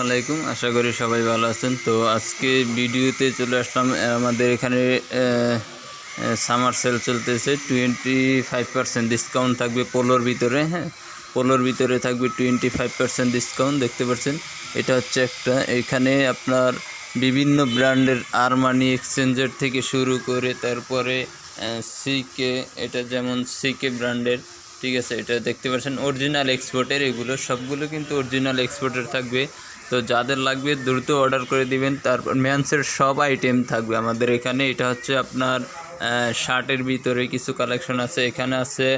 আলাইকুম, আশা করি সবাই ভালো আছেন। তো আজকে ভিডিওতে চলে আসলাম। আমাদের এখানে সামার সেল চলতেছে, 25% ডিসকাউন্ট থাকবে পোলোর ভিতরে। হ্যাঁ, পোলোর ভিতরে থাকবে 25% ডিসকাউন্ট। দেখতে পাচ্ছেন, এটা হচ্ছে একটা, এখানে আপনার বিভিন্ন ব্র্যান্ডের আরমানি এক্সচেঞ্জের থেকে শুরু করে তারপরে সিকে, এটা যেমন সিকে ব্র্যান্ডের, ঠিক আছে। এটা দেখতে পাচ্ছেন অরিজিনাল এক্সপোর্টের, এগুলো সবগুলো কিন্তু অরিজিনাল এক্সপোর্টের থাকবে। তো যাদের লাগবে দ্রুত অর্ডার করে দিবেন। তারপর মেন্সের সব আইটেম থাকবে আমাদের এখানে। এটা হচ্ছে আপনার শার্টের ভিতরে কিছু কালেকশন আছে, এখানে আছে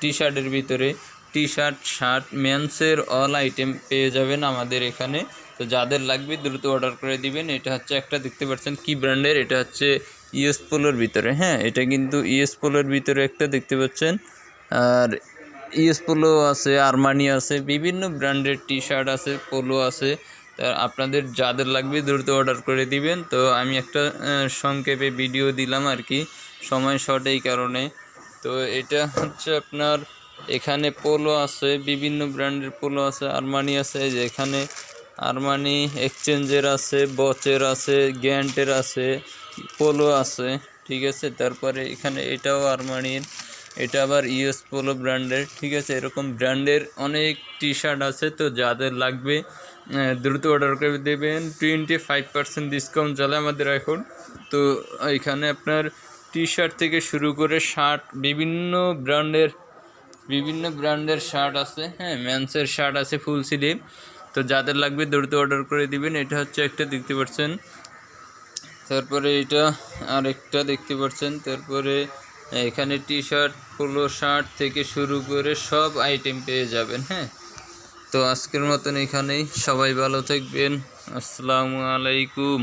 টি শার্টের ভিতরে টি শার্ট, শার্ট, মেন্সের অল আইটেম পেয়ে যাবেন আমাদের এখানে। তো যাদের লাগবে দ্রুত অর্ডার করে দিবেন। এটা হচ্ছে একটা, দেখতে পাচ্ছেন কি ব্র্যান্ডের, এটা হচ্ছে ইউএস পোলোর ভিতরে। হ্যাঁ, এটা কিন্তু ইউএস পোলোর ভিতরে একটা, দেখতে পাচ্ছেন। আর ইউএস পোলো আছে, আরমানি আছে, বিভিন্ন ব্র্যান্ডের টি শার্ট আছে, পোলো আছে। তা আপনাদের যাদের লাগবে দ্রুত অর্ডার করে দিবেন। তো আমি একটা সংক্ষেপে ভিডিও দিলাম আর কি, সময় শর্ট এই কারণে। তো এটা হচ্ছে আপনার, এখানে পোলো আছে, বিভিন্ন ব্র্যান্ডের পোলো আছে, আরমানি আছে। যে এখানে আরমানি এক্সচেঞ্জের আছে, বচের আছে, গ্যান্টের আছে, পোলো আছে, ঠিক আছে। তারপরে এখানে এটাও আরমানির, এটা আবার ইউএস পোলো ব্র্যান্ডের, ঠিক আছে। এরকম ব্র্যান্ডের অনেক টি শার্ট আছে। তো যাদের লাগবে দ্রুত অর্ডার করে দেবেন। 25% ডিসকাউন্ট চলে আমাদের এখন। তো এখানে আপনার টি শার্ট থেকে শুরু করে শার্ট, বিভিন্ন ব্র্যান্ডের শার্ট আছে। হ্যাঁ, মেন্সের শার্ট আছে ফুল স্লিভ। তো যাদের লাগবে দ্রুত অর্ডার করে দিবেন। এটা হচ্ছে একটা, দেখতে পাচ্ছেন। তারপরে এটা আরেকটা, দেখতে পাচ্ছেন। তারপরে এখানে টি শার্ট, পোলো শার্ট থেকে শুরু করে সব আইটেম পেয়ে যাবেন। হ্যাঁ, তো আজকের মতন এখানেই, সবাই ভালো থাকবেন। আসসালামু আলাইকুম।